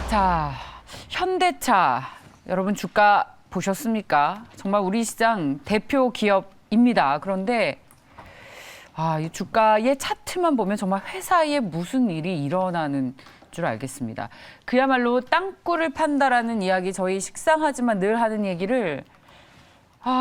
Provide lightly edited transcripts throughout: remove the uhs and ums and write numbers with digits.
자, 현대차 여러분 주가 보셨습니까? 정말 우리 시장 대표 기업입니다. 그런데 이 주가의 차트만 보면 정말 회사에 무슨 일이 일어나는 줄 알겠습니다. 그야말로 땅굴을 판다라는 이야기 저희 식상하지만 늘 하는 얘기를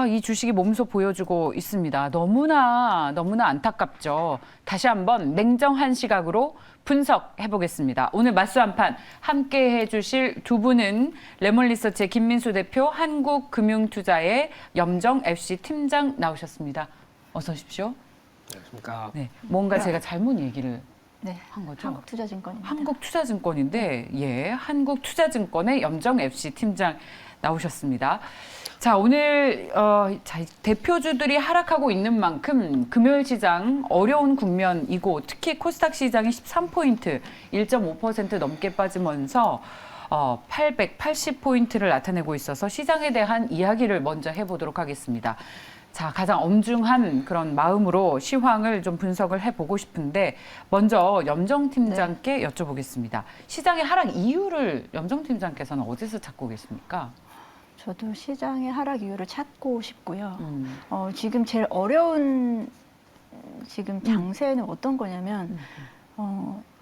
이 주식이 몸소 보여주고 있습니다. 너무나 안타깝죠. 다시 한번 냉정한 시각으로 분석해 보겠습니다. 오늘 맞수 한판 함께 해주실 두 분은 레몬리서치의 김민수 대표, 한국금융투자의 염정 FC 팀장 나오셨습니다. 어서 오십시오. 안녕하십니까. 네, 뭔가 제가 잘못 얘기를 한 거죠? 한국투자증권입니다. 한국투자증권인데, 한국투자증권의 염정 FC 팀장 나오셨습니다. 자, 오늘 대표주들이 하락하고 있는 만큼 금요일 시장 어려운 국면이고 특히 코스닥 시장이 13포인트, 1.5% 넘게 빠지면서 880포인트를 나타내고 있어서 시장에 대한 이야기를 먼저 해보도록 하겠습니다. 자, 가장 엄중한 그런 마음으로 시황을 좀 분석을 해보고 싶은데 먼저 염정 팀장께 여쭤보겠습니다. 시장의 하락 이유를 염정 팀장께서는 어디서 찾고 계십니까? 저도 시장의 하락 이유를 찾고 싶고요. 지금 제일 어려운 지금 장세는 어떤 거냐면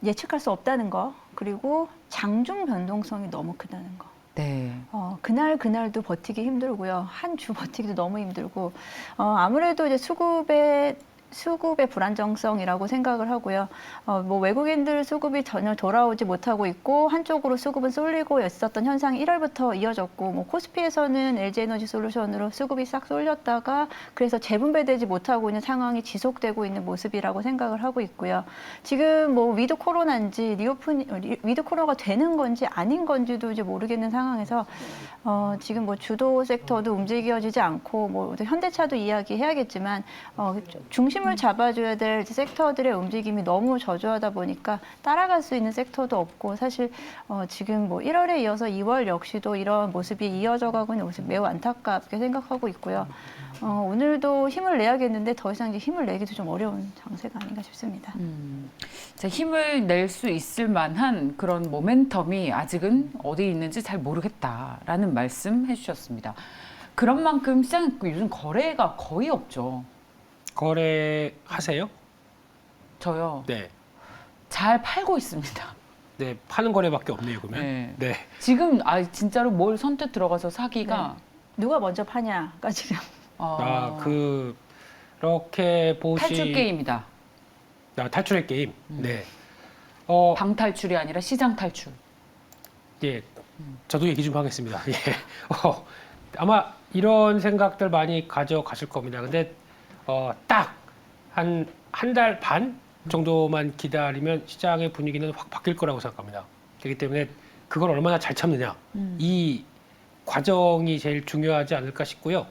예측할 수 없다는 거, 그리고 장중 변동성이 너무 크다는 거. 네. 그날도 버티기 힘들고요. 한 주 버티기도 너무 힘들고, 아무래도 이제 수급의 불안정성이라고 생각을 하고요. 뭐 외국인들 수급이 전혀 돌아오지 못하고 있고 한쪽으로 수급은 쏠리고 있었던 현상이 1월부터 이어졌고, 뭐 코스피에서는 LG에너지솔루션으로 수급이 싹 쏠렸다가 그래서 재분배되지 못하고 있는 상황이 지속되고 있는 모습이라고 생각을 하고 있고요. 지금 뭐 위드 코로나인지 위드 코로나가 되는 건지 아닌 건지도 이제 모르겠는 상황에서 지금 뭐 주도 섹터도 움직여지지 않고, 뭐 현대차도 이야기해야겠지만 중심을 잡아줘야 될 섹터들의 움직임이 너무 저조하다 보니까 따라갈 수 있는 섹터도 없고, 사실 지금 뭐 1월에 이어서 2월 역시도 이런 모습이 이어져 가고 있는 모습 매우 안타깝게 생각하고 있고요. 오늘도 힘을 내야겠는데 더 이상 이제 힘을 내기도 좀 어려운 장세가 아닌가 싶습니다. 자, 힘을 낼 수 있을 만한 그런 모멘텀이 아직은 어디 있는지 잘 모르겠다라는 말씀 해주셨습니다. 그런 만큼 시장 요즘 거래가 거의 없죠. 거래하세요? 저요. 네. 잘 팔고 있습니다. 네, 파는 거래밖에 없네요, 그러면. 네. 네. 지금 진짜로 뭘 선뜻 들어가서 사기가 누가 먼저 파냐가 지금. 그렇게 탈출 게임이다. 탈출의 게임. 네. 방탈출이 아니라 시장 탈출. 예. 저도 얘기 좀 하겠습니다. 예. 아마 이런 생각들 많이 가져가실 겁니다. 근데 딱 한 달 반 정도만 기다리면 시장의 분위기는 확 바뀔 거라고 생각합니다. 그렇기 때문에 그걸 얼마나 잘 참느냐, 이 과정이 제일 중요하지 않을까 싶고요.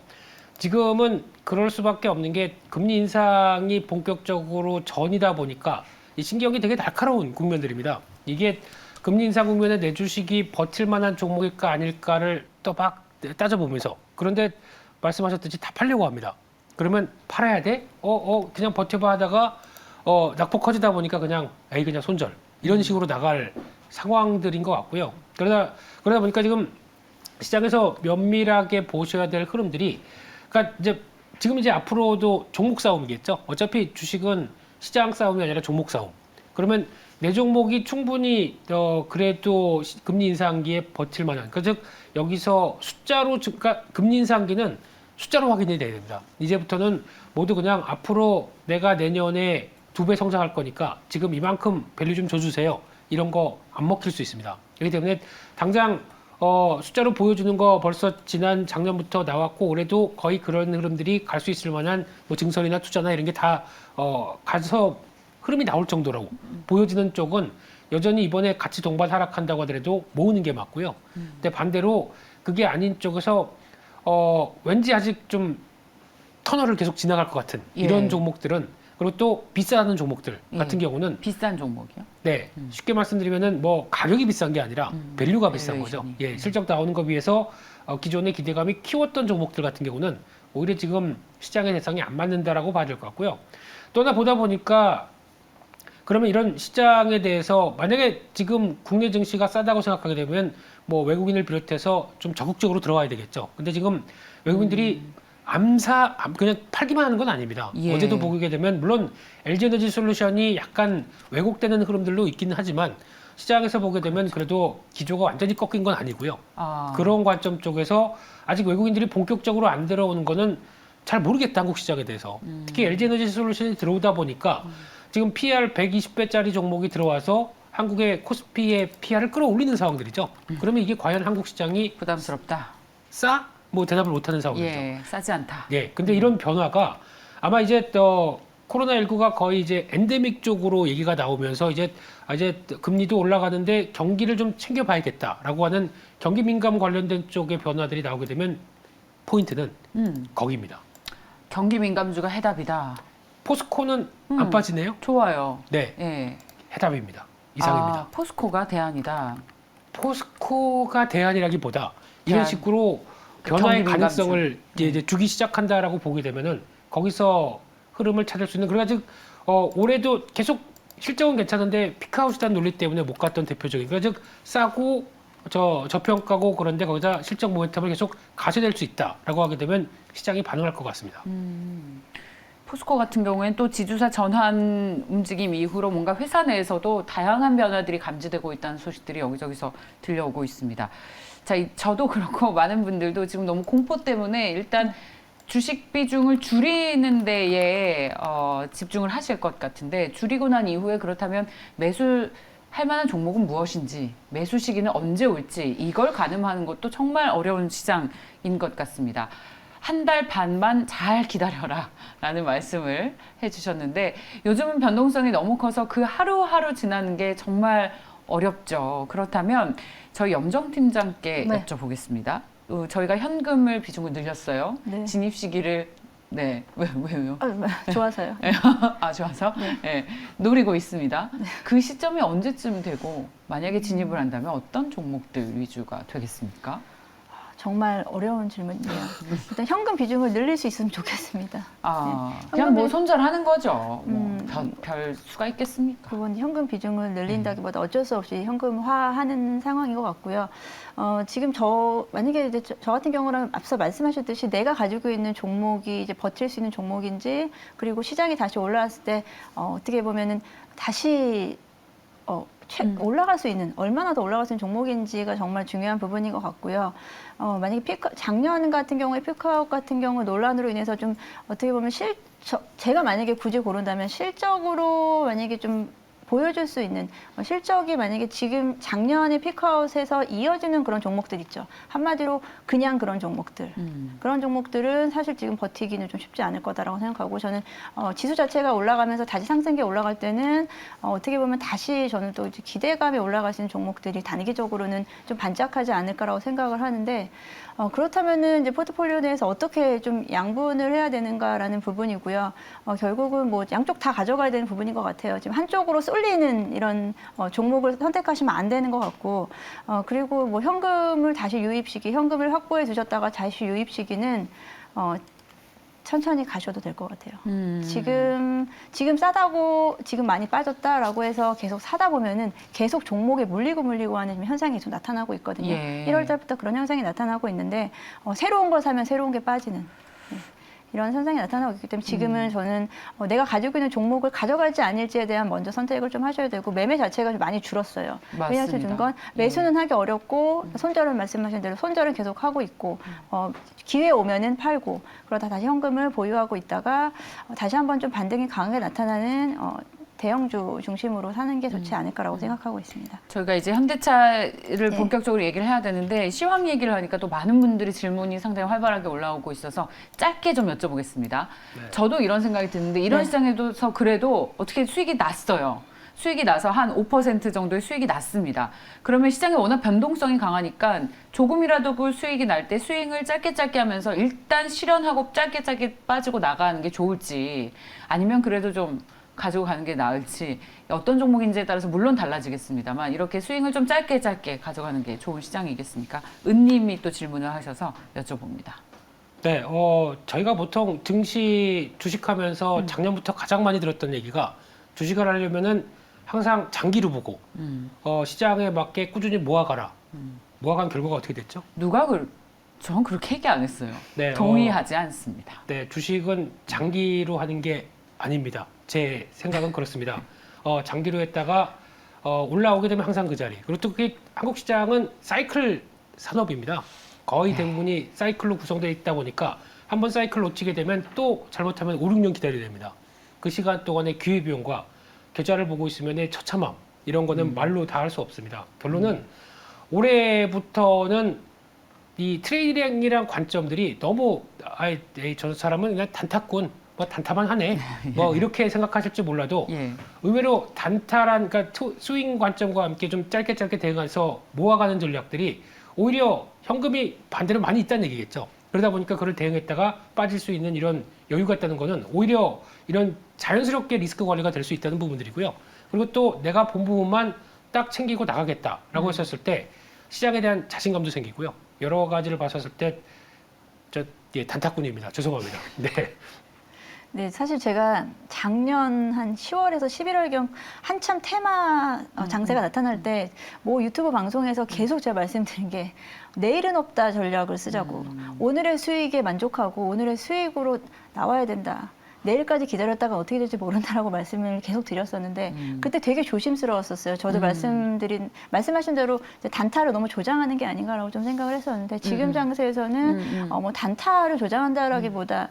지금은 그럴 수밖에 없는 게 금리 인상이 본격적으로 전이다 보니까 이 신경이 되게 날카로운 국면들입니다. 이게 금리 인상 국면에 내 주식이 버틸 만한 종목일까 아닐까를 또 막 따져보면서, 그런데 말씀하셨듯이 다 팔려고 합니다. 그러면 팔아야 돼? 그냥 버텨봐 하다가 낙폭 커지다 보니까 그냥 손절, 이런 식으로 나갈 상황들인 것 같고요. 그러다 보니까 지금 시장에서 면밀하게 보셔야 될 흐름들이, 그러니까 지금 앞으로도 종목 싸움이겠죠. 어차피 주식은 시장 싸움이 아니라 종목 싸움. 그러면 내 종목이 충분히 그래도 금리 인상기에 버틸 만한, 즉 여기서 숫자로, 그러니까 금리 인상기는 숫자로 확인이 돼야 됩니다. 이제부터는 모두 그냥 앞으로 내가 내년에 2배 성장할 거니까 지금 이만큼 밸류 좀 줘주세요, 이런 거 안 먹힐 수 있습니다. 그렇기 때문에 당장 숫자로 보여주는 거 벌써 지난 작년부터 나왔고, 올해도 거의 그런 흐름들이 갈 수 있을 만한 뭐 증설이나 투자나 이런 게 다 가서 흐름이 나올 정도라고 보여지는 쪽은 여전히 이번에 같이 동반 하락한다고 하더라도 모으는 게 맞고요. 근데 반대로 그게 아닌 쪽에서 왠지 아직 좀 터널을 계속 지나갈 것 같은 이런 종목들은, 그리고 또 비싸는 종목들 같은 경우는, 비싼 종목이요? 네, 쉽게 말씀드리면은 뭐 가격이 비싼 게 아니라 밸류가 비싼 거죠. 예, 실적 나오는 거 비해서 기존의 기대감이 키웠던 종목들 같은 경우는 오히려 지금 시장의 대상이 안 맞는다라고 봐야 될 것 같고요. 또 하나 보다 보니까 그러면 이런 시장에 대해서 만약에 지금 국내 증시가 싸다고 생각하게 되면 뭐 외국인을 비롯해서 좀 적극적으로 들어와야 되겠죠. 근데 지금 외국인들이 그냥 팔기만 하는 건 아닙니다. 예. 어제도 보게 되면 물론 LG에너지 솔루션이 약간 왜곡되는 흐름들도 있기는 하지만 시장에서 보게 되면 그래도 기조가 완전히 꺾인 건 아니고요. 그런 관점 쪽에서 아직 외국인들이 본격적으로 안 들어오는 거는 잘 모르겠다, 한국 시장에 대해서. 특히 LG에너지 솔루션이 들어오다 보니까 지금 PR 120배짜리 종목이 들어와서 한국의 코스피의 PR을 끌어올리는 상황들이죠. 그러면 이게 과연 한국 시장이 부담스럽다. 싸? 뭐 대답을 못하는 상황이죠. 예, 싸지 않다. 예, 근데 이런 변화가 아마 이제 코로나19가 거의 이제 엔데믹 쪽으로 얘기가 나오면서 이제 금리도 올라가는데 경기를 좀 챙겨봐야겠다라고 하는 경기 민감 관련된 쪽의 변화들이 나오게 되면 포인트는 거기입니다. 경기 민감주가 해답이다. 포스코는 안 빠지네요. 좋아요. 네, 예. 해답입니다. 이상입니다. 아, 포스코가 대안이다. 포스코가 대안이라기보다 이런 대안. 식으로 변화의 경기 가능성을 이제 주기 시작한다라고 보게 되면은 거기서 흐름을 찾을 수 있는. 그래가지고 올해도 계속 실적은 괜찮은데 피크아웃이라는 논리 때문에 못 갔던 대표적인. 그러니까 즉 싸고 저평가고 그런데 거기다 실적 모멘텀을 계속 가져낼 수 있다라고 하게 되면 시장이 반응할 것 같습니다. 포스코 같은 경우에는 또 지주사 전환 움직임 이후로 뭔가 회사 내에서도 다양한 변화들이 감지되고 있다는 소식들이 여기저기서 들려오고 있습니다. 자, 저도 그렇고 많은 분들도 지금 너무 공포 때문에 일단 주식 비중을 줄이는 데에 집중을 하실 것 같은데, 줄이고 난 이후에 그렇다면 매수할 만한 종목은 무엇인지, 매수 시기는 언제 올지 이걸 가늠하는 것도 정말 어려운 시장인 것 같습니다. 한 달 반만 잘 기다려라 라는 말씀을 해주셨는데, 요즘은 변동성이 너무 커서 그 하루하루 지나는 게 정말 어렵죠. 그렇다면 저희 염정팀장께 네. 여쭤보겠습니다. 저희가 현금을 비중을 늘렸어요. 네. 진입 시기를 왜요? 좋아서요. 아, 좋아서? 네. 네, 노리고 있습니다. 그 시점이 언제쯤 되고, 만약에 진입을 한다면 어떤 종목들 위주가 되겠습니까? 정말 어려운 질문이에요. 일단 현금 비중을 늘릴 수 있으면 좋겠습니다. 아, 네. 그냥 뭐 현금을- 손절하는 거죠. 뭐 별 수가 있겠습니까? 그건 현금 비중을 늘린다기보다 어쩔 수 없이 현금화하는 상황인 것 같고요. 지금 만약에 이제 저 같은 경우는 앞서 말씀하셨듯이 내가 가지고 있는 종목이 이제 버틸 수 있는 종목인지, 그리고 시장이 다시 올라왔을 때 어떻게 보면은 다시 올라갈 수 있는, 얼마나 더 올라갈 수 있는 종목인지가 정말 중요한 부분인 것 같고요. 만약에 작년 같은 경우에 피크아웃 같은 경우 논란으로 인해서 좀 어떻게 보면 제가 만약에 굳이 고른다면 실적으로 만약에 좀 보여줄 수 있는, 실적이 만약에 지금 작년에 피크아웃에서 이어지는 그런 종목들 있죠. 한마디로 그냥 그런 종목들. 그런 종목들은 사실 지금 버티기는 좀 쉽지 않을 거다라고 생각하고, 저는 지수 자체가 올라가면서 다시 상승기에 올라갈 때는 어떻게 보면 다시 저는 또 이제 기대감에 올라갈 수 있는 종목들이 단기적으로는 좀 반짝하지 않을까라고 생각을 하는데, 그렇다면은 이제 포트폴리오 내에서 어떻게 좀 양분을 해야 되는가라는 부분이고요. 결국은 뭐 양쪽 다 가져가야 되는 부분인 것 같아요. 지금 한쪽으로 쏠리는 이런 종목을 선택하시면 안 되는 것 같고, 그리고 뭐 현금을 다시 유입 시기, 현금을 확보해 두셨다가 다시 유입 시기는 천천히 가셔도 될 것 같아요. 지금 싸다고, 지금 많이 빠졌다라고 해서 계속 사다 보면은 계속 종목에 물리고 하는 현상이 좀 나타나고 있거든요. 예. 1월 달부터 그런 현상이 나타나고 있는데, 새로운 걸 사면 새로운 게 빠지는 이런 현상이 나타나고 있기 때문에 지금은 저는 내가 가지고 있는 종목을 가져갈지 아닐지에 대한 먼저 선택을 좀 하셔야 되고, 매매 자체가 좀 많이 줄었어요. 왜냐하면 준 건 매수는 하기 어렵고, 손절은 말씀하신 대로 손절은 계속 하고 있고, 기회 오면은 팔고, 그러다 다시 현금을 보유하고 있다가 다시 한번 좀 반등이 강하게 나타나는 대형주 중심으로 사는 게 좋지 않을까라고 생각하고 있습니다. 저희가 이제 현대차를 네. 본격적으로 얘기를 해야 되는데, 시황 얘기를 하니까 또 많은 분들이 질문이 상당히 활발하게 올라오고 있어서 짧게 좀 여쭤보겠습니다. 네. 저도 이런 생각이 드는데, 이런 네. 시장에서 그래도 어떻게 수익이 났어요. 수익이 나서 한 5% 정도의 수익이 났습니다. 그러면 시장이 워낙 변동성이 강하니까 조금이라도 그 수익이 날 때 스윙을 짧게 하면서 일단 실현하고 짧게 빠지고 나가는 게 좋을지, 아니면 그래도 좀 가지고 가는 게 나을지, 어떤 종목인지에 따라서 물론 달라지겠습니다만, 이렇게 스윙을 좀 짧게 가져가는 게 좋은 시장이겠습니까? 은님이 또 질문을 하셔서 여쭤봅니다. 네, 저희가 보통 증시 주식하면서 작년부터 가장 많이 들었던 얘기가, 주식을 하려면은 항상 장기로 보고 시장에 맞게 꾸준히 모아가라. 모아간 결과가 어떻게 됐죠? 전 그렇게 얘기 안 했어요. 네, 동의하지 않습니다. 네, 주식은 장기로 하는 게 아닙니다. 제 생각은 그렇습니다. 장기로 했다가 올라오게 되면 항상 그 자리. 그리고 또 그게 한국 시장은 사이클 산업입니다. 거의 대부분이 사이클로 구성되어 있다 보니까 한번 사이클 놓치게 되면 또 잘못하면 5, 6년 기다려야 됩니다. 그 시간 동안의 기회비용과 계좌를 보고 있으면 처참함 이런 거는 말로 다 할 수 없습니다. 결론은 올해부터는 이 트레이딩이란 관점들이 너무 저 사람은 그냥 단타꾼 뭐 단타만 하네 뭐 이렇게 생각하실지 몰라도 예. 의외로 단타란 그러니까 스윙 관점과 함께 좀 짧게 대응해서 모아가는 전략들이 오히려 현금이 반대로 많이 있다는 얘기겠죠. 그러다 보니까 그걸 대응했다가 빠질 수 있는 이런 여유가 있다는 거는 오히려 이런 자연스럽게 리스크 관리가 될 수 있다는 부분들이고요. 그리고 또 내가 본 부분만 딱 챙기고 나가겠다라고 했었을 때 시장에 대한 자신감도 생기고요. 여러 가지를 봤었을 때 단타꾼입니다. 죄송합니다. 네. 네, 사실 제가 작년 한 10월에서 11월경 한참 테마 장세가 나타날 때 뭐 유튜브 방송에서 계속 제가 말씀드린 게 내일은 없다 전략을 쓰자고 오늘의 수익에 만족하고 오늘의 수익으로 나와야 된다. 내일까지 기다렸다가 어떻게 될지 모른다라고 말씀을 계속 드렸었는데 그때 되게 조심스러웠었어요. 저도 말씀하신 대로 이제 단타를 너무 조장하는 게 아닌가라고 좀 생각을 했었는데 지금 장세에서는 뭐 단타를 조장한다라기보다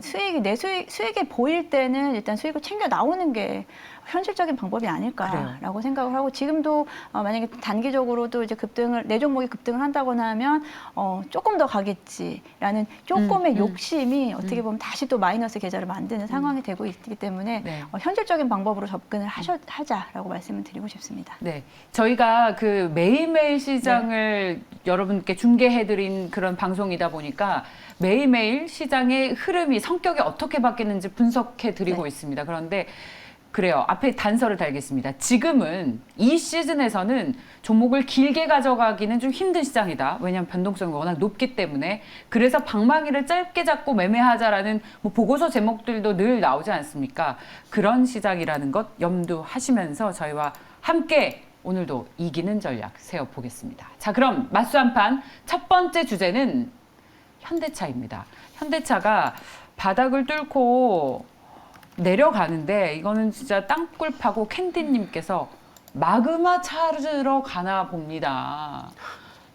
수익에 보일 때는 일단 수익을 챙겨 나오는 게 현실적인 방법이 아닐까라고 생각을 하고 지금도 만약에 단기적으로도 이제 내 종목이 급등을 한다거나 하면 조금 더 가겠지라는 조금의 욕심이 어떻게 보면 다시 또 마이너스 계좌를 만드는 상황이 되고 있기 때문에 네. 현실적인 방법으로 접근을 하자라고 말씀을 드리고 싶습니다. 네, 저희가 그 매일매일 시장을 여러분께 중계해드린 그런 방송이다 보니까 매일매일 시장의 흐름이 성격이 어떻게 바뀌는지 분석해드리고 있습니다. 그런데 그래요. 앞에 단서를 달겠습니다. 지금은 이 시즌에서는 종목을 길게 가져가기는 좀 힘든 시장이다. 왜냐하면 변동성이 워낙 높기 때문에. 그래서 방망이를 짧게 잡고 매매하자라는 뭐 보고서 제목들도 늘 나오지 않습니까? 그런 시장이라는 것 염두하시면서 저희와 함께 오늘도 이기는 전략 세워보겠습니다. 자, 그럼 맞수 한판 첫 번째 주제는 현대차입니다. 현대차가 바닥을 뚫고 내려가는데 이거는 진짜 땅굴 파고 캔디님께서 마그마 찾으러 가나 봅니다.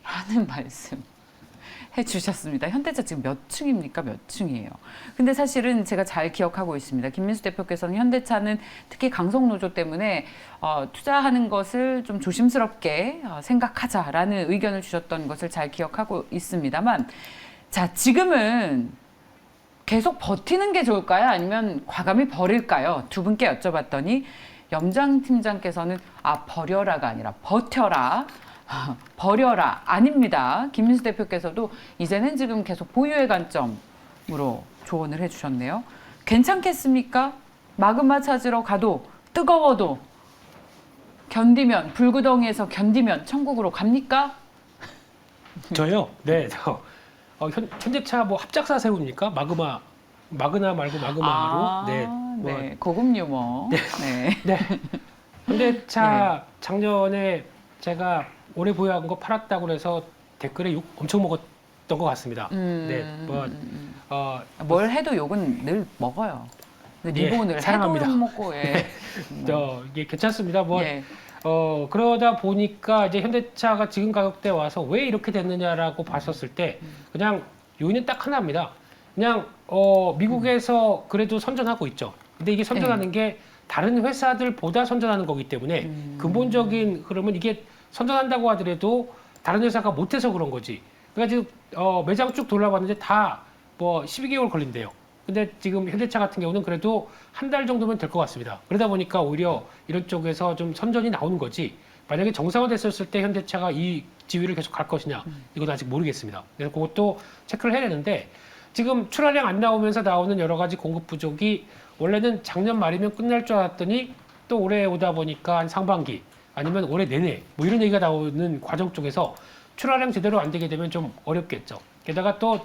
라는 말씀 해주셨습니다. 현대차 지금 몇 층입니까? 몇 층이에요? 근데 사실은 제가 잘 기억하고 있습니다. 김민수 대표께서는 현대차는 특히 강성노조 때문에 투자하는 것을 좀 조심스럽게 생각하자라는 의견을 주셨던 것을 잘 기억하고 있습니다만 자, 지금은 계속 버티는 게 좋을까요? 아니면 과감히 버릴까요? 두 분께 여쭤봤더니 염장 팀장께서는 버려라가 아니라 버텨라. 버려라. 아닙니다. 김민수 대표께서도 이제는 지금 계속 보유의 관점으로 조언을 해주셨네요. 괜찮겠습니까? 마그마 찾으러 가도 뜨거워도 견디면 불구덩이에서 견디면 천국으로 갑니까? 저요? 네. 현대차 뭐 합작사 세웁니까? 마그나 말고 마그마로. 네. 네. 고급 유머. 네. 네. 현대차 작년에 제가 올해 보유한 거 팔았다고 그래서 댓글에 욕 엄청 먹었던 것 같습니다. 네. 뭘 해도 욕은 늘 먹어요. 리본을 해도 사랑합니다. 욕 먹고. 예. 이게 괜찮습니다. 예. 그러다 보니까 이제 현대차가 지금 가격대 와서 왜 이렇게 됐느냐라고 봤었을 때 그냥 요인은 딱 하나입니다. 그냥 미국에서 그래도 선전하고 있죠. 근데 이게 선전하는 게 다른 회사들보다 선전하는 거기 때문에 근본적인 흐름은 이게 선전한다고 하더라도 다른 회사가 못해서 그런 거지. 그러니까 지금 매장 쭉 돌아봤는데 다 뭐 12개월 걸린대요. 근데 지금 현대차 같은 경우는 그래도 한 달 정도면 될 것 같습니다. 그러다 보니까 오히려 이런 쪽에서 좀 선전이 나오는 거지. 만약에 정상화됐었을 때 현대차가 이 지위를 계속 갈 것이냐, 이건 아직 모르겠습니다. 그래서 그것도 체크를 해야 되는데 지금 출하량 안 나오면서 나오는 여러 가지 공급 부족이 원래는 작년 말이면 끝날 줄 알았더니 또 올해 오다 보니까 한 상반기 아니면 올해 내내 뭐 이런 얘기가 나오는 과정 쪽에서 출하량 제대로 안 되게 되면 좀 어렵겠죠. 게다가 또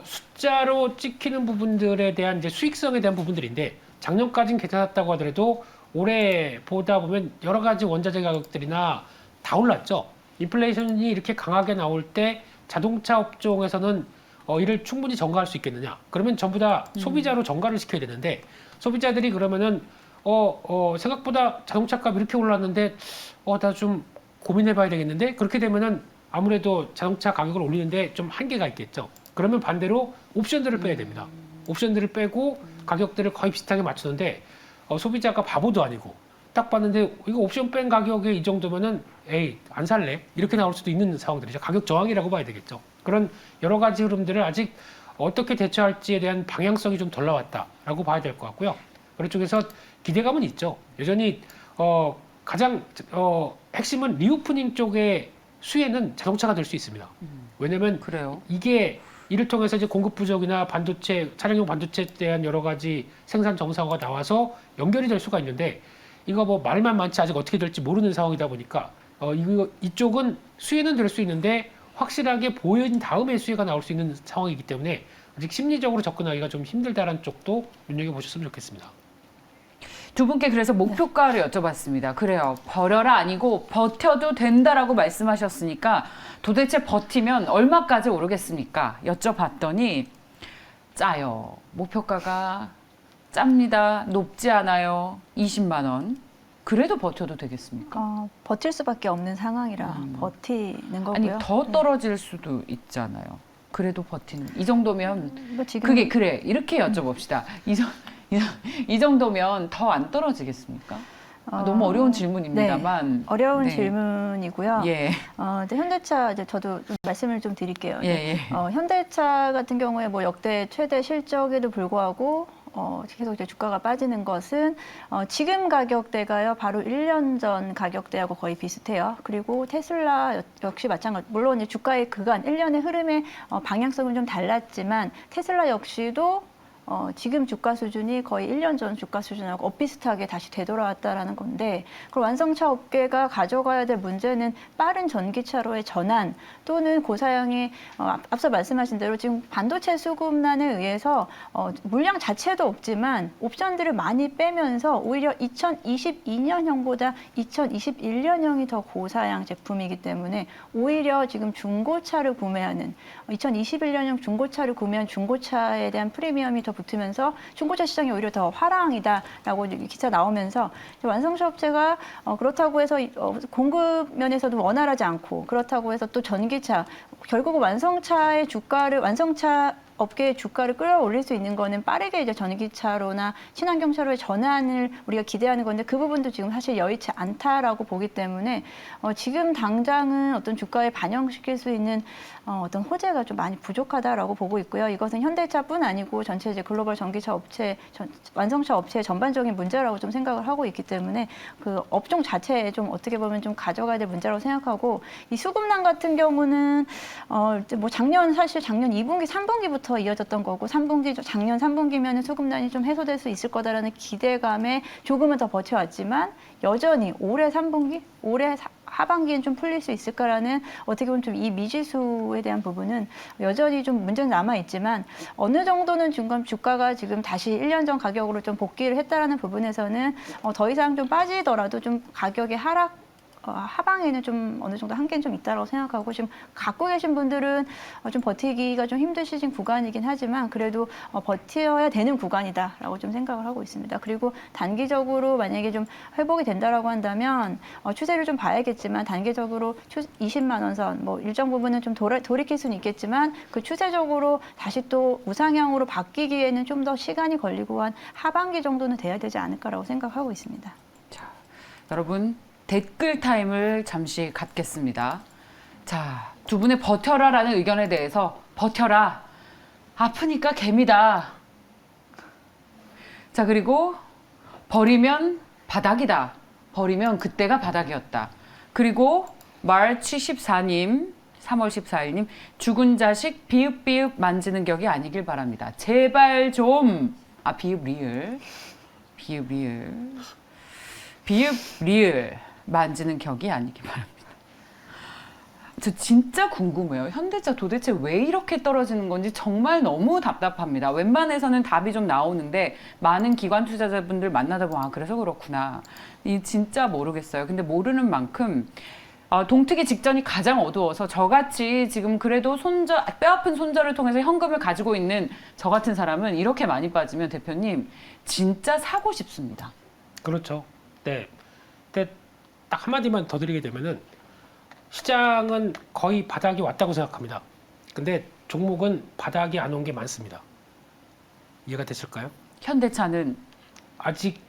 숫자로 찍히는 부분들에 대한 이제 수익성에 대한 부분들인데 작년까지는 괜찮았다고 하더라도 올해 보다 보면 여러 가지 원자재 가격들이나 다 올랐죠. 인플레이션이 이렇게 강하게 나올 때 자동차 업종에서는 이를 충분히 전가할 수 있겠느냐? 그러면 전부 다 소비자로 전가를 시켜야 되는데 소비자들이 그러면은 생각보다 자동차 값 이렇게 올랐는데 나 좀 고민해봐야 되겠는데 그렇게 되면은 아무래도 자동차 가격을 올리는데 좀 한계가 있겠죠. 그러면 반대로 옵션들을 빼야 됩니다. 옵션들을 빼고 가격들을 거의 비슷하게 맞추는데 소비자가 바보도 아니고 딱 봤는데 이거 옵션 뺀 가격에 이 정도면은 에이 안 살래 이렇게 나올 수도 있는 상황들이죠. 가격 저항이라고 봐야 되겠죠. 그런 여러 가지 흐름들을 아직 어떻게 대처할지에 대한 방향성이 좀 덜 나왔다라고 봐야 될 것 같고요. 그런 쪽에서 기대감은 있죠. 여전히 가장 핵심은 리오프닝 쪽의 수혜는 자동차가 될 수 있습니다. 왜냐하면 그래요. 이를 통해서 이제 공급 부족이나 반도체, 차량용 반도체에 대한 여러 가지 생산 정상화가 나와서 연결이 될 수가 있는데 이거 뭐 말만 많지 아직 어떻게 될지 모르는 상황이다 보니까 이쪽은 수혜는 될 수 있는데 확실하게 보여진 다음에 수혜가 나올 수 있는 상황이기 때문에 아직 심리적으로 접근하기가 좀 힘들다는 쪽도 눈여겨보셨으면 좋겠습니다. 두 분께 그래서 목표가를 여쭤봤습니다. 그래요. 버려라 아니고 버텨도 된다라고 말씀하셨으니까 도대체 버티면 얼마까지 오르겠습니까? 여쭤봤더니 짜요. 목표가가 짭니다. 높지 않아요. 20만 원. 그래도 버텨도 되겠습니까? 버틸 수밖에 없는 상황이라 버티는 거고요. 아니 더 떨어질 수도 있잖아요. 그래도 버티는 이 정도면 뭐 지금 그게 그래 이렇게 여쭤봅시다. 이 정도면 더 안 떨어지겠습니까? 너무 어려운 질문입니다만 네, 어려운 네. 질문이고요. 예. 이제 현대차 이제 저도 좀 말씀을 좀 드릴게요. 예, 예. 현대차 같은 경우에 뭐 역대 최대 실적에도 불구하고 계속 이제 주가가 빠지는 것은 지금 가격대가요 바로 1년 전 가격대하고 거의 비슷해요. 그리고 테슬라 역시 마찬가지. 물론 이제 주가의 그간 1년의 흐름의 방향성은 좀 달랐지만 테슬라 역시도 지금 주가 수준이 거의 1년 전 주가 수준하고 엇비슷하게 다시 되돌아왔다라는 건데, 그럼 완성차 업계가 가져가야 될 문제는 빠른 전기차로의 전환 또는 고사양의 앞서 말씀하신 대로 지금 반도체 수급난에 의해서 물량 자체도 없지만 옵션들을 많이 빼면서 오히려 2022년형보다 2021년형이 더 고사양 제품이기 때문에 오히려 지금 중고차를 구매하는 2021년형 중고차를 구매한 중고차에 대한 프리미엄이 더 붙으면서 중고차 시장이 오히려 더 화랑이다라고 기사 나오면서 완성차 업체가 그렇다고 해서 공급 면에서도 원활하지 않고 그렇다고 해서 또 전기차 결국은 완성차 업계의 주가를 끌어올릴 수 있는 거는 빠르게 이제 전기차로나 친환경차로의 전환을 우리가 기대하는 건데 그 부분도 지금 사실 여의치 않다라고 보기 때문에 지금 당장은 어떤 주가에 반영시킬 수 있는 어떤 호재가 좀 많이 부족하다라고 보고 있고요. 이것은 현대차뿐 아니고 전체 이제 글로벌 전기차 업체, 완성차 업체의 전반적인 문제라고 좀 생각을 하고 있기 때문에 그 업종 자체에 좀 어떻게 보면 좀 가져가야 될 문제라고 생각하고 이 수급난 같은 경우는 뭐 작년 2분기, 3분기부터 이어졌던 거고 작년 3분기면은 수급난이 좀 해소될 수 있을 거다라는 기대감에 조금은 더 버텨왔지만 여전히 올해 3분기, 올해 하반기엔 좀 풀릴 수 있을까라는 어떻게 보면 좀 이 미지수에 대한 부분은 여전히 좀 문제는 남아있지만 어느 정도는 주가가 지금 다시 1년 전 가격으로 좀 복귀를 했다라는 부분에서는 더 이상 좀 빠지더라도 좀 가격의 하방에는 좀 어느 정도 한계는 좀 있다고 생각하고 지금 갖고 계신 분들은 좀 버티기가 좀 힘드신 구간이긴 하지만 그래도 버텨야 되는 구간이다라고 좀 생각을 하고 있습니다. 그리고 단기적으로 만약에 좀 회복이 된다라고 한다면 추세를 좀 봐야겠지만 단기적으로 20만 원 선 뭐 일정 부분은 좀 돌이킬 수는 있겠지만 그 추세적으로 다시 또 우상향으로 바뀌기에는 좀 더 시간이 걸리고 한 하반기 정도는 돼야 되지 않을까라고 생각하고 있습니다. 자, 여러분 댓글 타임을 잠시 갖겠습니다. 자, 두 분의 버텨라라는 의견에 대해서 버텨라. 아프니까 개미다. 자, 그리고 버리면 바닥이다. 버리면 그때가 바닥이었다. 그리고 마르치 14님, 3월 14일님, 죽은 자식 비읍비읍 만지는 격이 아니길 바랍니다. 제발 좀, 비읍 리을. 비읍 리을. 비읍 리을. 만지는 격이 아니기 바랍니다. 저 진짜 궁금해요. 현대차 도대체 왜 이렇게 떨어지는 건지 정말 너무 답답합니다. 웬만해서는 답이 좀 나오는데 많은 기관 투자자분들 만나다 보면 아, 그래서 그렇구나. 이 진짜 모르겠어요. 근데 모르는 만큼 동특이 직전이 가장 어두워서 저같이 지금 그래도 뼈아픈 손절을 통해서 현금을 가지고 있는 저 같은 사람은 이렇게 많이 빠지면 대표님 진짜 사고 싶습니다. 그렇죠. 네. 근데 딱 한마디만 더 드리게 되면은 시장은 거의 바닥이 왔다고 생각합니다. 근데 종목은 바닥이 안 온 게 많습니다. 이해가 되실까요? 현대차는 아직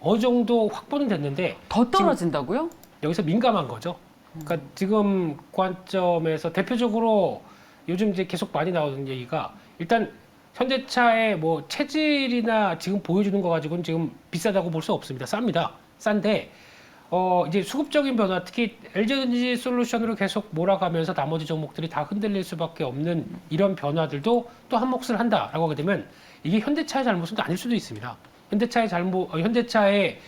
어느 정도 확보는 됐는데 더 떨어진다고요? 여기서 민감한 거죠. 그러니까 지금 관점에서 대표적으로 요즘 이제 계속 많이 나오는 얘기가 일단 현대차의 뭐 체질이나 지금 보여주는 거 가지고는 지금 비싸다고 볼 수 없습니다. 쌉니다. 싼데 이제 수급적인 변화, 특히 LG에너지 솔루션으로 계속 몰아가면서 나머지 종목들이 다 흔들릴 수밖에 없는 이런 변화들도 또 한 몫을 한다라고 하게 되면 이게 현대차의 잘못은 아닐 수도 있습니다. 현대차의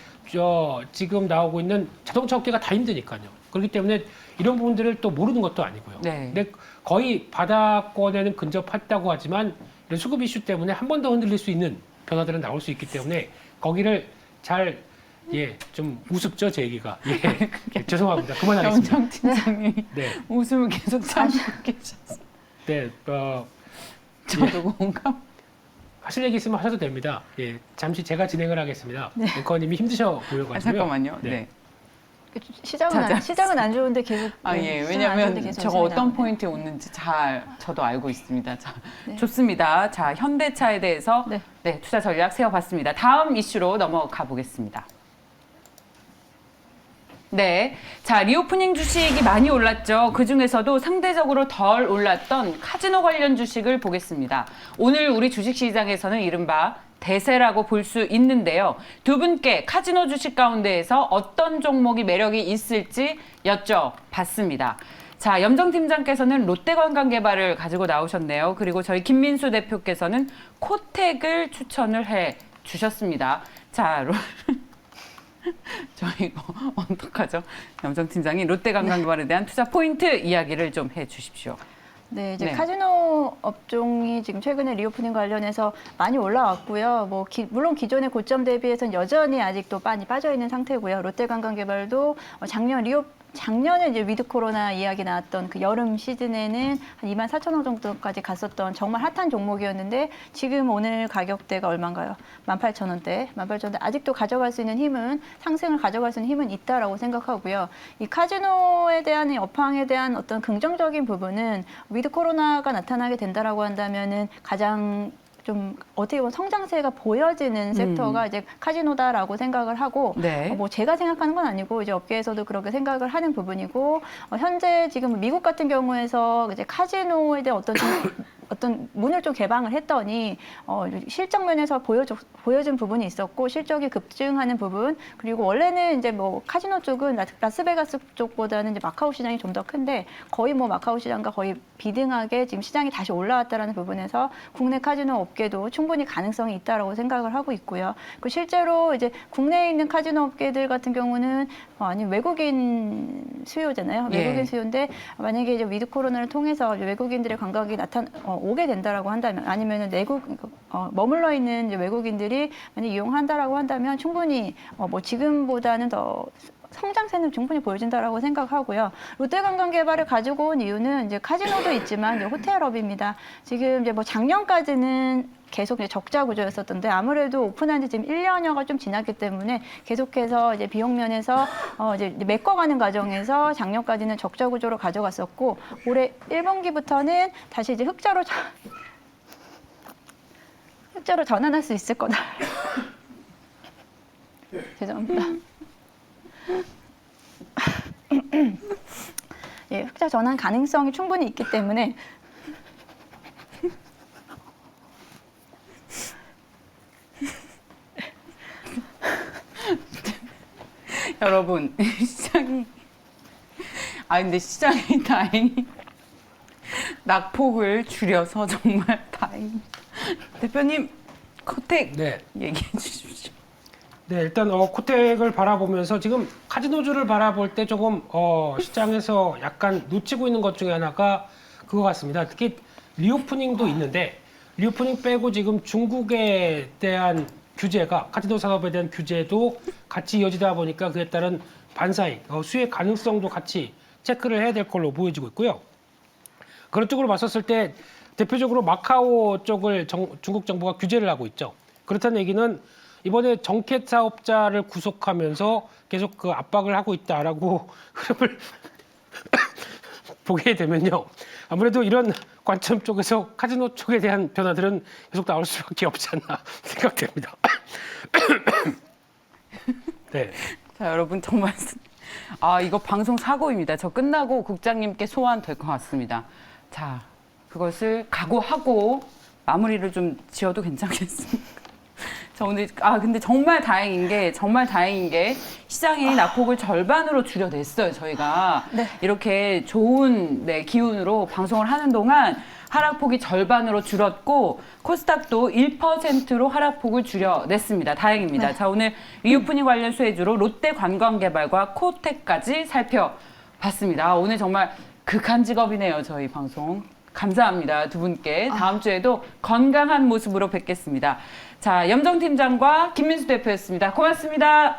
지금 나오고 있는 자동차 업계가 다 힘드니까요. 그렇기 때문에 이런 부분들을 또 모르는 것도 아니고요. 네. 근데 거의 바닥권에는 근접했다고 하지만 이런 수급 이슈 때문에 한 번 더 흔들릴 수 있는 변화들은 나올 수 있기 때문에 거기를 잘 좀 우습죠, 제 얘기가. 죄송합니다. 그만하겠습니다. 영정 팀장님이 네. 웃음을 계속 참고 계셨어요. 네, 저도 공감. 하실 얘기 있으면 하셔도 됩니다. 잠시 제가 진행을 하겠습니다. 앵커님이 힘드셔 보여가지고요. 잠깐만요. 네. 네. 시장은 안 좋은데 계속. 예. 시장은 안 좋은데 왜냐하면 계속 저거 웃음이 어떤 나오네요. 포인트에 웃는지 잘 저도 알고 있습니다. 자, 네. 좋습니다. 자, 현대차에 대해서 네. 투자 전략 세워봤습니다. 다음 이슈로 넘어가 보겠습니다. 네. 자, 리오프닝 주식이 많이 올랐죠. 그 중에서도 상대적으로 덜 올랐던 카지노 관련 주식을 보겠습니다. 오늘 우리 주식시장에서는 이른바 대세라고 볼 수 있는데요. 두 분께 카지노 주식 가운데에서 어떤 종목이 매력이 있을지 여쭤봤습니다. 자, 염정 팀장께서는 롯데관광개발을 가지고 나오셨네요. 그리고 저희 김민수 대표께서는 코텍을 추천을 해 주셨습니다. 자, 저희 이거 어떡하죠? 염정 팀장이 롯데관광개발에 대한 투자 포인트 이야기를 좀 해 주십시오. 네, 이제 네. 카지노 업종이 지금 최근에 리오프닝 관련해서 많이 올라왔고요. 물론 기존의 고점 대비해서는 여전히 아직도 많이 빠져 있는 상태고요. 롯데관광개발도 작년에 이제 위드 코로나 이야기 나왔던 그 여름 시즌에는 한 24,000원 정도까지 갔었던 정말 핫한 종목이었는데 지금 오늘 가격대가 얼마인가요? 18,000원대. 18,000원대. 아직도 가져갈 수 있는 상승을 가져갈 수 있는 힘은 있다라고 생각하고요. 이 카지노에 대한 업황에 대한 어떤 긍정적인 부분은 위드 코로나가 나타나게 된다라고 한다면은 가장 좀 어떻게 보면 성장세가 보여지는 섹터가 이제 카지노다라고 생각을 하고 네. 뭐 제가 생각하는 건 아니고 이제 업계에서도 그렇게 생각을 하는 부분이고 현재 지금 미국 같은 경우에서 이제 카지노에 대한 어떤 문을 좀 개방을 했더니 실적 면에서 보여준 부분이 있었고 실적이 급증하는 부분 그리고 원래는 이제 뭐 카지노 쪽은 라스베가스 쪽보다는 이제 마카오 시장이 좀 더 큰데 거의 뭐 마카오 시장과 거의 비등하게 지금 시장이 다시 올라왔다라는 부분에서 국내 카지노 업계도 충분히 가능성이 있다라고 생각을 하고 있고요. 그 실제로 이제 국내에 있는 카지노 업계들 같은 경우는 아니 외국인 수요잖아요. 외국인 수요인데 만약에 이제 위드 코로나를 통해서 외국인들의 관광이 오게 된다라고 한다면 아니면은 머물러 있는 이제 외국인들이 만약 이용한다라고 한다면 충분히 뭐 지금보다는 더 성장세는 충분히 보여진다라고 생각하고요. 롯데관광개발을 가지고 온 이유는 이제 카지노도 있지만 이제 호텔업입니다. 지금 이제 뭐 작년까지는 계속 이제 적자 구조였었던데 아무래도 오픈한 지 지금 1년여가 좀 지났기 때문에 계속해서 이제 비용 면에서 이제 메꿔가는 과정에서 작년까지는 적자 구조로 가져갔었고 올해 1분기부터는 다시 이제 흑자로 전환할 수 있을 거다. 죄송합니다. 예, 흑자 전환 가능성이 충분히 있기 때문에 여러분, 시장이 근데 시장이 다행히 낙폭을 줄여서 정말 다행입니다. 대표님, 코텍 네. 얘기해 주십시오. 네, 일단 코텍을 바라보면서 지금 카지노주를 바라볼 때 조금 시장에서 약간 놓치고 있는 것 중에 하나가 그거 같습니다. 특히 리오프닝도 있는데 리오프닝 빼고 지금 중국에 대한 규제가 카지노 산업에 대한 규제도 같이 이어지다 보니까 그에 따른 반사익, 수익 가능성도 같이 체크를 해야 될 걸로 보여지고 있고요. 그런 쪽으로 봤었을 때 대표적으로 마카오 쪽을 중국 정부가 규제를 하고 있죠. 그렇다는 얘기는 이번에 정켓 사업자를 구속하면서 계속 그 압박을 하고 있다라고 흐름을 보게 되면요. 아무래도 이런 관점 쪽에서 카지노 쪽에 대한 변화들은 계속 나올 수밖에 없지 않나 생각됩니다. 네. 자, 여러분 정말 이거 방송 사고입니다. 저 끝나고 국장님께 소환될 것 같습니다. 자, 그것을 각오하고 마무리를 좀 지어도 괜찮겠습니까? 저 오늘 근데 정말 다행인 게 시장이 낙폭을 절반으로 줄여냈어요. 저희가 네. 이렇게 좋은 기운으로 방송을 하는 동안 하락폭이 절반으로 줄었고 코스닥도 1%로 하락폭을 줄여냈습니다. 다행입니다. 네. 자, 오늘 리오프닝 관련 수혜주로 롯데관광개발과 코텍까지 살펴봤습니다. 오늘 정말 극한 직업이네요. 저희 방송. 감사합니다. 두 분께. 다음 주에도 건강한 모습으로 뵙겠습니다. 자, 염정 팀장과 김민수 대표였습니다. 고맙습니다.